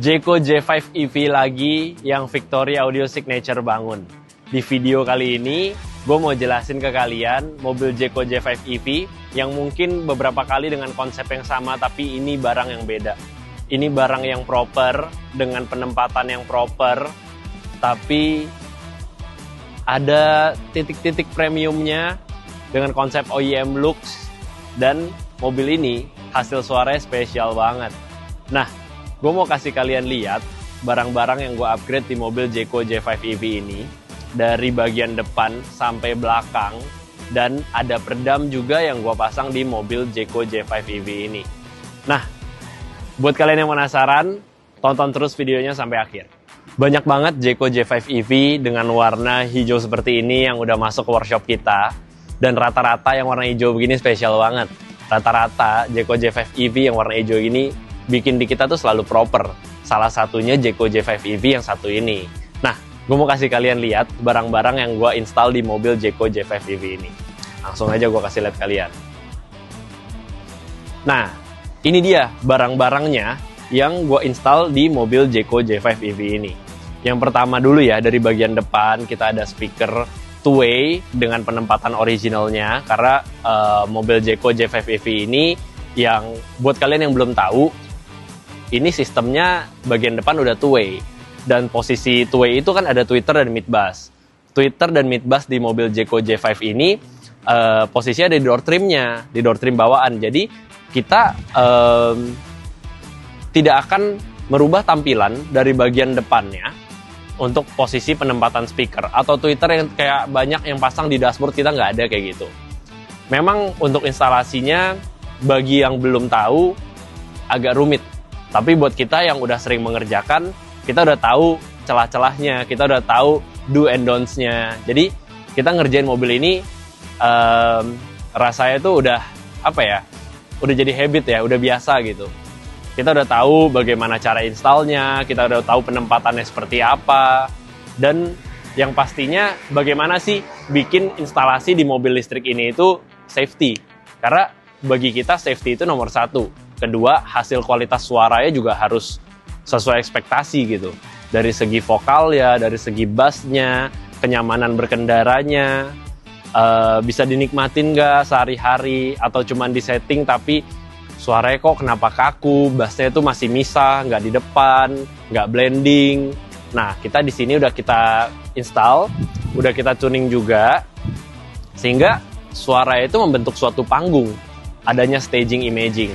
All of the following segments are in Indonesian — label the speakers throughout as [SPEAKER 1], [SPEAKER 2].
[SPEAKER 1] Jayco J5 EV lagi yang Victory Audio Signature bangun. Di video kali ini, gue mau jelasin ke kalian mobil Jayco J5 EV yang mungkin beberapa kali dengan konsep yang sama, tapi ini barang yang beda. Ini barang yang proper, dengan penempatan yang proper, tapi ada titik-titik premiumnya dengan konsep OEM looks, dan mobil ini hasil suaranya spesial banget. Nah, gue mau kasih kalian lihat barang-barang yang gue upgrade di mobil Jayco J5 EV ini, dari bagian depan sampai belakang, dan ada peredam juga yang gue pasang di mobil Jayco J5 EV ini. Nah, buat kalian yang penasaran, tonton terus videonya sampai akhir. Banyak banget Jayco J5 EV dengan warna hijau seperti ini yang udah masuk ke workshop kita, dan rata-rata yang warna hijau begini spesial banget. Rata-rata Jayco J5 EV yang warna hijau ini bikin di kita tuh selalu proper. Salah satunya Jayco J5 EV yang satu ini. Nah, gue mau kasih kalian lihat barang-barang yang gue install di mobil Jayco J5 EV ini. Langsung aja gue kasih lihat kalian. Nah, ini dia barang-barangnya yang gue install di mobil Jayco J5 EV ini. Yang pertama dulu ya, dari bagian depan kita ada speaker two-way dengan penempatan originalnya. Karena mobil Jayco J5 EV ini, yang buat kalian yang belum tahu, ini sistemnya bagian depan udah two-way. Dan posisi two-way itu kan ada tweeter dan mid bass. Tweeter dan mid bass di mobil Jayco J5 ini posisinya ada di door trimnya, di door trim bawaan. Jadi kita tidak akan merubah tampilan dari bagian depannya untuk posisi penempatan speaker. Atau tweeter yang kayak banyak yang pasang di dashboard, kita nggak ada kayak gitu. Memang untuk instalasinya, bagi yang belum tahu, agak rumit. Tapi buat kita yang udah sering mengerjakan, kita udah tahu celah-celahnya, kita udah tahu do and don'ts-nya. Jadi kita ngerjain mobil ini, rasanya tuh udah, udah jadi habit ya, udah biasa gitu. Kita udah tahu bagaimana cara installnya, kita udah tahu penempatannya seperti apa, dan yang pastinya bagaimana sih bikin instalasi di mobil listrik ini itu safety. Karena bagi kita safety itu nomor satu. Kedua, hasil kualitas suaranya juga harus sesuai ekspektasi gitu. Dari segi vokal ya, dari segi bassnya, kenyamanan berkendaranya, bisa dinikmatin nggak sehari-hari, atau cuman di setting tapi suaranya kok kenapa kaku, bassnya itu masih misah, nggak di depan, nggak blending. Nah, kita di sini udah kita install, udah kita tuning juga, sehingga suaranya itu membentuk suatu panggung, adanya staging imaging.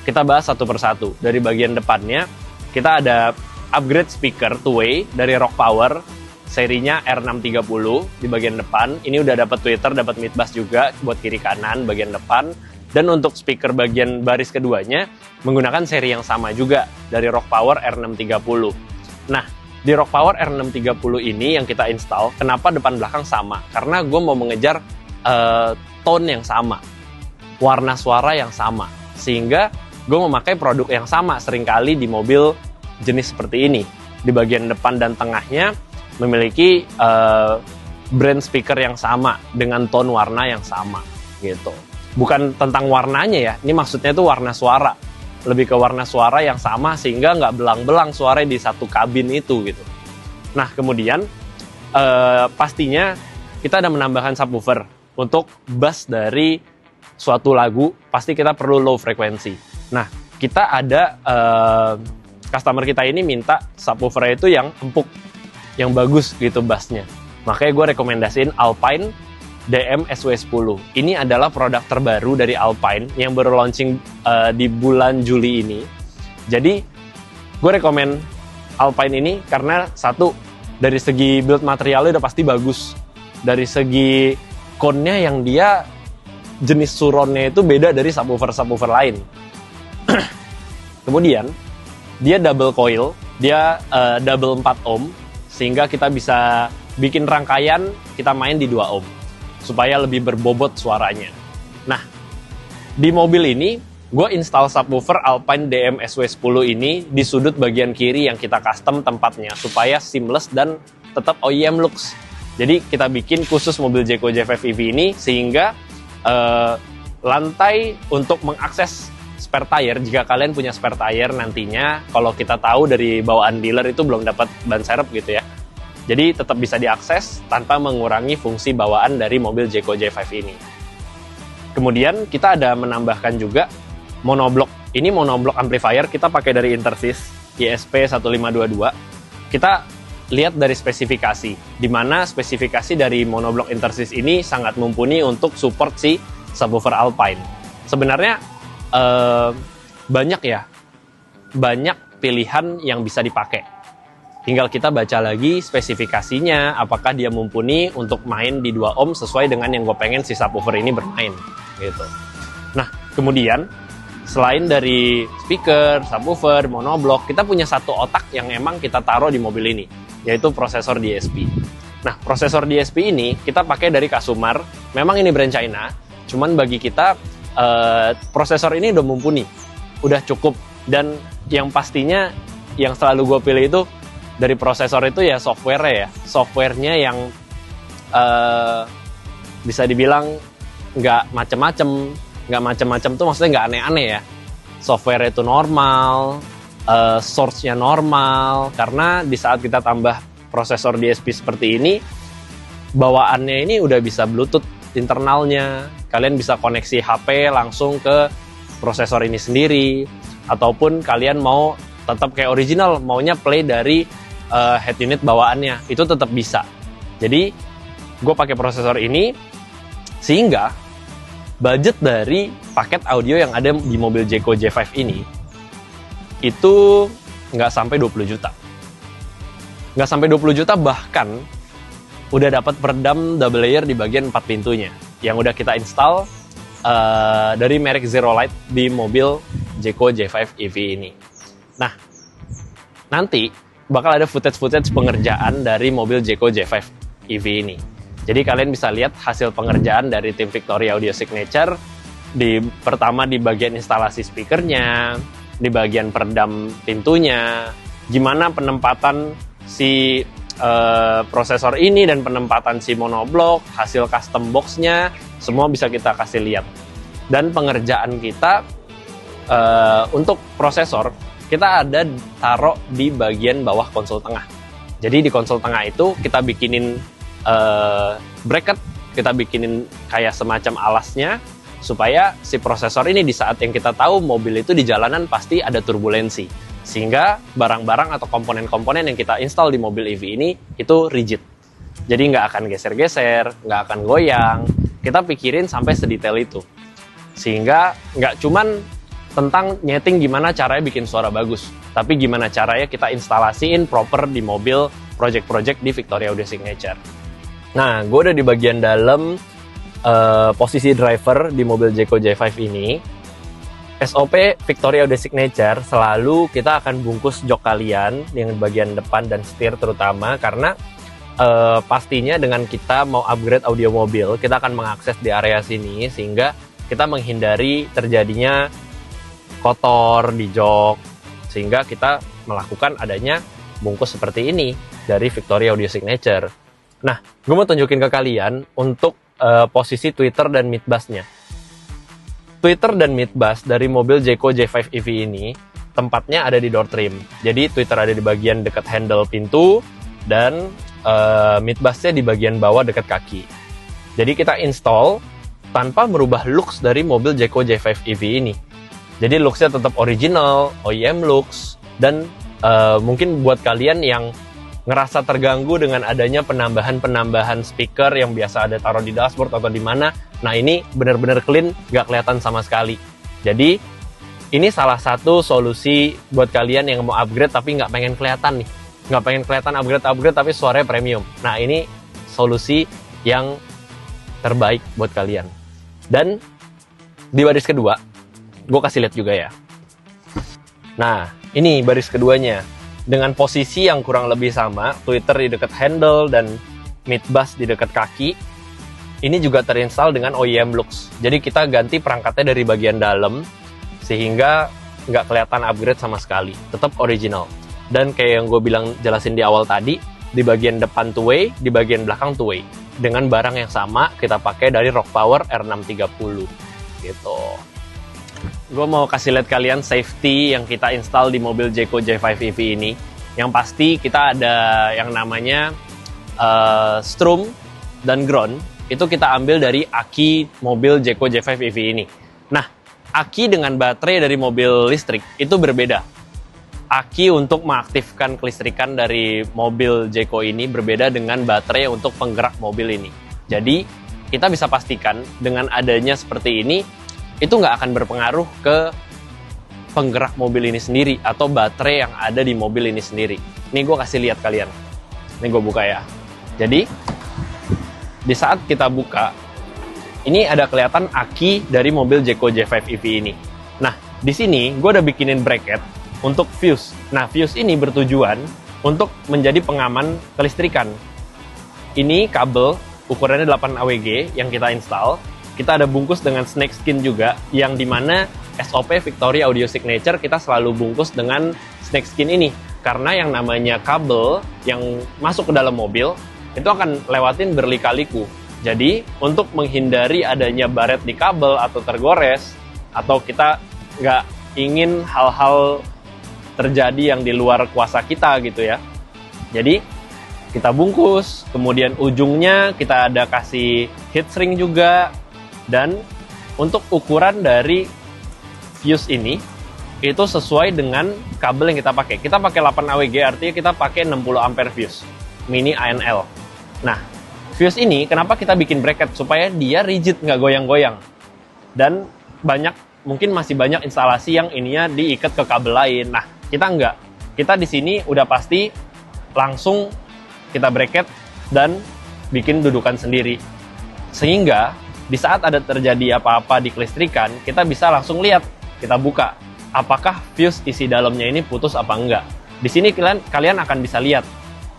[SPEAKER 1] Kita bahas satu persatu. Dari bagian depannya, kita ada upgrade speaker two-way dari Rock Power, serinya R630 di bagian depan. Ini udah dapat tweeter, dapat mid bass juga buat kiri kanan bagian depan. Dan untuk speaker bagian baris keduanya, menggunakan seri yang sama juga dari Rock Power R630. Nah, di Rock Power R630 ini yang kita install, kenapa depan belakang sama? Karena gue mau mengejar tone yang sama, warna suara yang sama, sehingga gue memakai produk yang sama seringkali di mobil jenis seperti ini. Di bagian depan dan tengahnya memiliki brand speaker yang sama dengan tone warna yang sama gitu. Bukan tentang warnanya ya, ini maksudnya itu warna suara. Lebih ke warna suara yang sama sehingga nggak belang-belang suaranya di satu kabin itu gitu. Nah, kemudian pastinya kita ada menambahkan subwoofer. Untuk bass dari suatu lagu, pasti kita perlu low frekuensi. Nah, kita ada customer kita ini minta subwoofer itu yang empuk, yang bagus gitu bassnya. Makanya gue rekomendasiin Alpine DM SW10. Ini adalah produk terbaru dari Alpine yang baru launching di bulan Juli ini. Jadi, gue rekomen Alpine ini karena satu, dari segi build materialnya udah pasti bagus. Dari segi cone-nya yang dia jenis surround-nya itu beda dari subwoofer-subwoofer lain. Kemudian, dia double coil, dia double 4 ohm, sehingga kita bisa bikin rangkaian, kita main di 2 ohm, supaya lebih berbobot suaranya. Nah, di mobil ini, gue install subwoofer Alpine DM SW10 ini di sudut bagian kiri yang kita custom tempatnya, supaya seamless dan tetap OEM looks. Jadi, kita bikin khusus mobil Jayco J5 EV ini, sehingga lantai untuk mengakses spare tire, jika kalian punya spare tire nantinya, kalau kita tahu dari bawaan dealer itu belum dapat ban serep gitu ya. Jadi tetap bisa diakses tanpa mengurangi fungsi bawaan dari mobil Jayco J5 ini. Kemudian kita ada menambahkan juga monoblok. Ini monoblok amplifier kita pakai dari Intersys ISP1522. Kita lihat dari spesifikasi, di mana spesifikasi dari monoblok Intersys ini sangat mumpuni untuk support si subwoofer Alpine. Sebenarnya banyak pilihan yang bisa dipakai. Tinggal kita baca lagi spesifikasinya, apakah dia mumpuni untuk main di 2 ohm sesuai dengan yang gue pengen si subwoofer ini bermain gitu. Nah, kemudian selain dari speaker, subwoofer, monoblok, kita punya satu otak yang emang kita taruh di mobil ini, yaitu prosesor DSP. Nah, prosesor DSP ini kita pakai dari Kasumar. Memang ini brand China, cuman bagi kita prosesor ini udah mumpuni, udah cukup. Dan yang pastinya yang selalu gue pilih itu dari prosesor itu ya softwarenya yang bisa dibilang nggak macem-macem tuh maksudnya nggak aneh-aneh ya. Software itu normal, source-nya normal, karena di saat kita tambah prosesor DSP seperti ini, bawaannya ini udah bisa Bluetooth internalnya. Kalian bisa koneksi HP langsung ke prosesor ini sendiri, ataupun kalian mau tetap kayak original, maunya play dari head unit bawaannya, itu tetap bisa. Jadi gue pakai prosesor ini sehingga budget dari paket audio yang ada di mobil Jayco J5 ini itu nggak sampai 20 juta. Nggak sampai 20 juta, bahkan udah dapat peredam double layer di bagian 4 pintunya yang udah kita install dari merek Zero Light di mobil Jayco J5 EV ini. Nah, nanti bakal ada footage pengerjaan dari mobil Jayco J5 EV ini. Jadi kalian bisa lihat hasil pengerjaan dari tim Victoria Audio Signature pertama di bagian instalasi speakernya, di bagian peredam pintunya, gimana penempatan si prosesor ini dan penempatan si monoblok, hasil custom box-nya, semua bisa kita kasih lihat. Dan pengerjaan kita untuk prosesor, kita ada taruh di bagian bawah konsol tengah. Jadi di konsol tengah itu kita bikinin bracket, kita bikinin kayak semacam alasnya, supaya si prosesor ini di saat yang kita tahu mobil itu di jalanan pasti ada turbulensi, sehingga barang-barang atau komponen-komponen yang kita install di mobil EV ini itu rigid. Jadi nggak akan geser-geser, nggak akan goyang. Kita pikirin sampai sedetail itu, sehingga nggak cuman tentang nyeting gimana caranya bikin suara bagus, tapi gimana caranya kita instalasiin proper di mobil project-project di Victoria Audio Signature. Nah, gue udah di bagian dalam posisi driver di mobil Jayco J5 ini. SOP Victoria Audio Signature selalu kita akan bungkus jok kalian yang bagian depan dan setir terutama, karena pastinya dengan kita mau upgrade audio mobil, kita akan mengakses di area sini sehingga kita menghindari terjadinya kotor di jok, sehingga kita melakukan adanya bungkus seperti ini dari Victoria Audio Signature. Nah, gue mau tunjukin ke kalian untuk posisi tweeter dan mid bass-nya. Tweeter dan mid bass dari mobil Jayco J5 EV ini tempatnya ada di door trim. Jadi tweeter ada di bagian dekat handle pintu dan mid bass-nya di bagian bawah dekat kaki. Jadi kita install tanpa merubah looks dari mobil Jayco J5 EV ini. Jadi looks-nya tetap original, OEM looks, dan mungkin buat kalian yang ngerasa terganggu dengan adanya penambahan speaker yang biasa ada taruh di dashboard atau di mana, nah ini benar-benar clean, nggak kelihatan sama sekali. Jadi ini salah satu solusi buat kalian yang mau upgrade tapi nggak pengen kelihatan nih, nggak pengen kelihatan upgrade tapi suaranya premium. Nah ini solusi yang terbaik buat kalian. Dan di baris kedua, gue kasih lihat juga ya. Nah ini baris keduanya. Dengan posisi yang kurang lebih sama, tweeter di dekat handle dan mid bass di dekat kaki. Ini juga terinstall dengan OEM looks. Jadi kita ganti perangkatnya dari bagian dalam sehingga nggak kelihatan upgrade sama sekali. Tetap original. Dan kayak yang gue bilang jelasin di awal tadi, di bagian depan two-way, di bagian belakang two-way. Dengan barang yang sama kita pakai dari Rock Power R630. Gitu. gue mau kasih lihat kalian safety yang kita install di mobil Jayco J5 EV ini. Yang pasti kita ada yang namanya strum dan ground, itu kita ambil dari aki mobil Jayco J5 EV ini. Nah, aki dengan baterai dari mobil listrik itu berbeda. Aki untuk mengaktifkan kelistrikan dari mobil Jayco ini berbeda dengan baterai untuk penggerak mobil ini. Jadi, kita bisa pastikan dengan adanya seperti ini, itu nggak akan berpengaruh ke penggerak mobil ini sendiri atau baterai yang ada di mobil ini sendiri. Ini gue kasih lihat kalian. Ini gue buka ya. Jadi, di saat kita buka, ini ada kelihatan aki dari mobil Jayco J5 EV ini. Nah, di sini gue udah bikinin bracket untuk fuse. Nah, fuse ini bertujuan untuk menjadi pengaman kelistrikan. Ini kabel ukurannya 8 AWG yang kita install. Kita ada bungkus dengan snake skin juga, yang dimana SOP Victory Audio Signature kita selalu bungkus dengan snake skin ini. Karena yang namanya kabel yang masuk ke dalam mobil, itu akan lewatin berlika-liku. Jadi, untuk menghindari adanya baret di kabel atau tergores, atau kita nggak ingin hal-hal terjadi yang di luar kuasa kita gitu ya. Jadi, kita bungkus, kemudian ujungnya kita ada kasih heat shrink juga, dan untuk ukuran dari fuse ini, itu sesuai dengan kabel yang kita pakai. Kita pakai 8 AWG, artinya kita pakai 60 ampere fuse, mini ANL. Nah, fuse ini kenapa kita bikin bracket? Supaya dia rigid, nggak goyang-goyang. Dan mungkin masih banyak instalasi yang ininya diikat ke kabel lain. Nah, kita nggak. Kita di sini udah pasti langsung kita bracket dan bikin dudukan sendiri. Sehingga di saat ada terjadi apa-apa di kelistrikan, kita bisa langsung lihat, kita buka, apakah fuse isi dalamnya ini putus apa enggak. Di sini kalian akan bisa lihat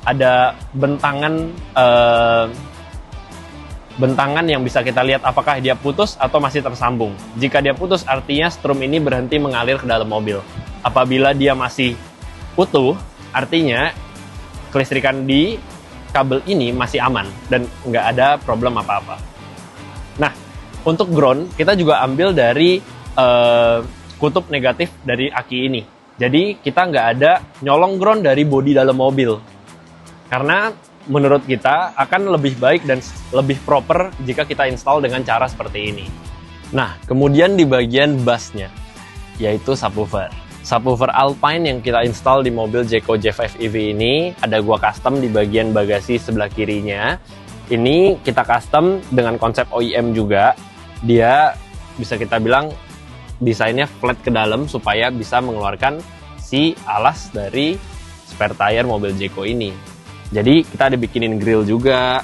[SPEAKER 1] ada bentangan yang bisa kita lihat apakah dia putus atau masih tersambung. Jika dia putus, artinya strum ini berhenti mengalir ke dalam mobil. Apabila dia masih utuh, artinya kelistrikan di kabel ini masih aman dan nggak ada problem apa-apa. Nah, untuk ground, kita juga ambil dari kutub negatif dari aki ini. Jadi, kita nggak ada nyolong ground dari bodi dalam mobil. Karena menurut kita akan lebih baik dan lebih proper jika kita install dengan cara seperti ini. Nah, kemudian di bagian bassnya, yaitu subwoofer. Subwoofer Alpine yang kita install di mobil Jayco J5 EV ini, ada gua custom di bagian bagasi sebelah kirinya. Ini kita custom dengan konsep OEM juga. Dia bisa kita bilang desainnya flat ke dalam supaya bisa mengeluarkan si alas dari spare tire mobil Jayco ini. Jadi kita ada bikinin grill juga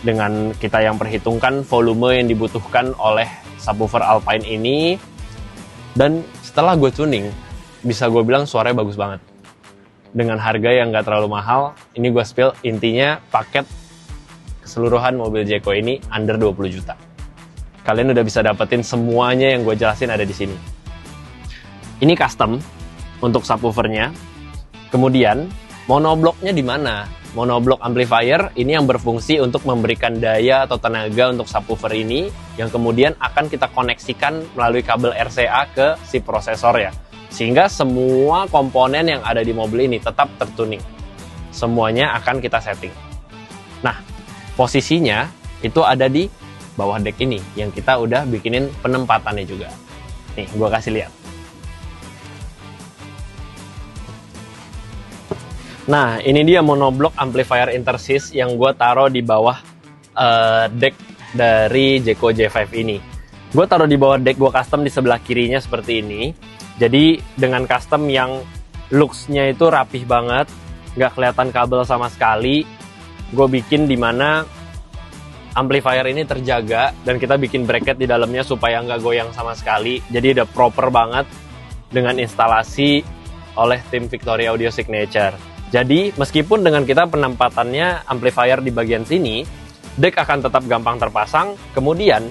[SPEAKER 1] dengan kita yang perhitungkan volume yang dibutuhkan oleh subwoofer Alpine ini. Dan setelah gue tuning, bisa gue bilang suaranya bagus banget. Dengan harga yang gak terlalu mahal, ini gue spill, intinya paket keseluruhan mobil Jayco ini under 20 juta. Kalian udah bisa dapetin semuanya yang gue jelasin ada di sini. Ini custom untuk subwoofernya. Kemudian monobloknya di mana? Monoblok amplifier ini yang berfungsi untuk memberikan daya atau tenaga untuk subwoofer ini, yang kemudian akan kita koneksikan melalui kabel RCA ke si prosesor ya. Sehingga semua komponen yang ada di mobil ini tetap tertuning. Semuanya akan kita setting. Nah, posisinya itu ada di bawah deck ini, yang kita udah bikinin penempatannya juga. Nih, gue kasih lihat. Nah, ini dia monoblok amplifier intersys yang gue taruh di bawah deck dari Jayco J5 ini. Gue taruh di bawah deck gue custom di sebelah kirinya seperti ini. Jadi dengan custom yang looks-nya itu rapih banget, nggak kelihatan kabel sama sekali. Gue bikin di mana amplifier ini terjaga dan kita bikin bracket di dalamnya supaya nggak goyang sama sekali. Jadi udah proper banget dengan instalasi oleh tim Victory Audio Signature. Jadi, meskipun dengan kita penempatannya amplifier di bagian sini, deck akan tetap gampang terpasang. Kemudian,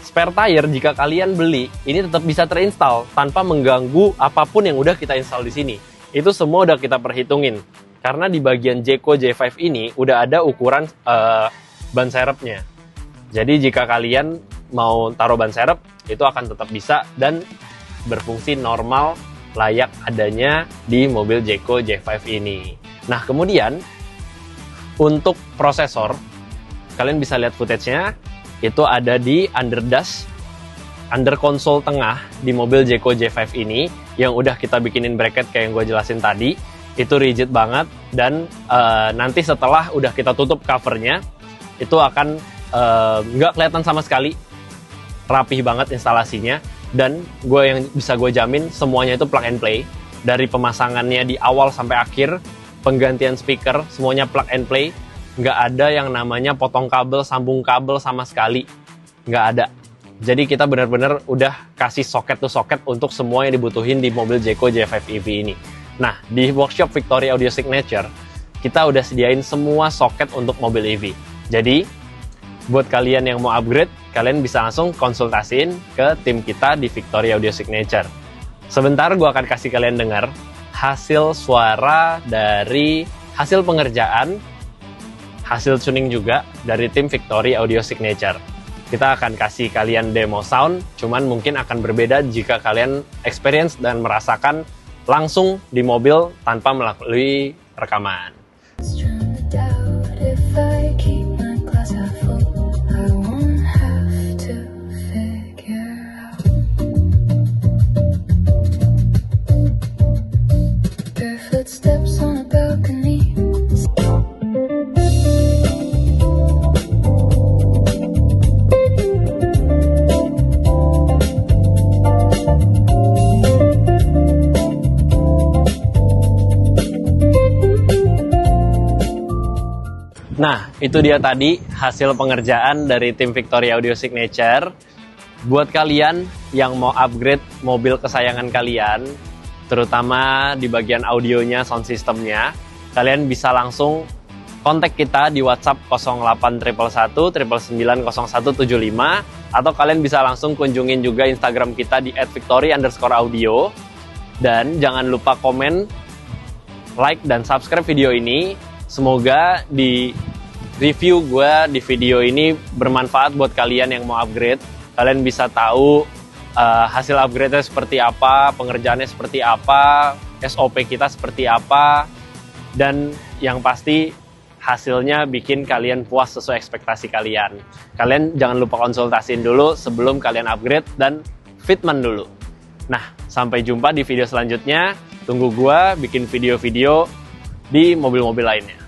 [SPEAKER 1] spare tire jika kalian beli, ini tetap bisa terinstall tanpa mengganggu apapun yang udah kita install di sini. Itu semua udah kita perhitungin. Karena di bagian Jayco J5 ini udah ada ukuran ban serepnya. Jadi, jika kalian mau taruh ban serep, itu akan tetap bisa dan berfungsi normal layak adanya di mobil Jayco J5 ini. Nah, kemudian untuk prosesor, kalian bisa lihat footage-nya, itu ada di under dash, under konsol tengah di mobil Jayco J5 ini, yang udah kita bikinin bracket kayak yang gue jelasin tadi. Itu rigid banget, dan nanti setelah udah kita tutup covernya, itu akan nggak kelihatan sama sekali, rapih banget instalasinya. Dan yang bisa gue jamin semuanya itu plug and play, dari pemasangannya di awal sampai akhir, penggantian speaker, semuanya plug and play. Nggak ada yang namanya potong kabel, sambung kabel sama sekali, nggak ada. Jadi kita benar-benar udah kasih soket to soket untuk semua yang dibutuhin di mobil Jayco J5 EV ini. Nah, di workshop Victory Audio Signature, kita udah sediain semua soket untuk mobil EV. Jadi, buat kalian yang mau upgrade, kalian bisa langsung konsultasiin ke tim kita di Victory Audio Signature. Sebentar gue akan kasih kalian dengar hasil suara dari hasil pengerjaan, hasil tuning juga dari tim Victory Audio Signature. Kita akan kasih kalian demo sound, cuman mungkin akan berbeda jika kalian experience dan merasakan langsung di mobil tanpa melalui rekaman. Nah, itu dia tadi hasil pengerjaan dari tim Victory Audio Signature. Buat kalian yang mau upgrade mobil kesayangan kalian, terutama di bagian audionya, sound systemnya, kalian bisa langsung kontak kita di WhatsApp 0811 199 0175, atau kalian bisa langsung kunjungin juga Instagram kita di @victory_audio. Dan jangan lupa komen, like, dan subscribe video ini. Semoga di review gue di video ini bermanfaat buat kalian yang mau upgrade. Kalian bisa tahu hasil upgrade-nya seperti apa, pengerjaannya seperti apa, SOP kita seperti apa, dan yang pasti hasilnya bikin kalian puas sesuai ekspektasi kalian. Kalian jangan lupa konsultasiin dulu sebelum kalian upgrade dan fitment dulu. Nah, sampai jumpa di video selanjutnya. Tunggu gue bikin video-video di mobil-mobil lainnya.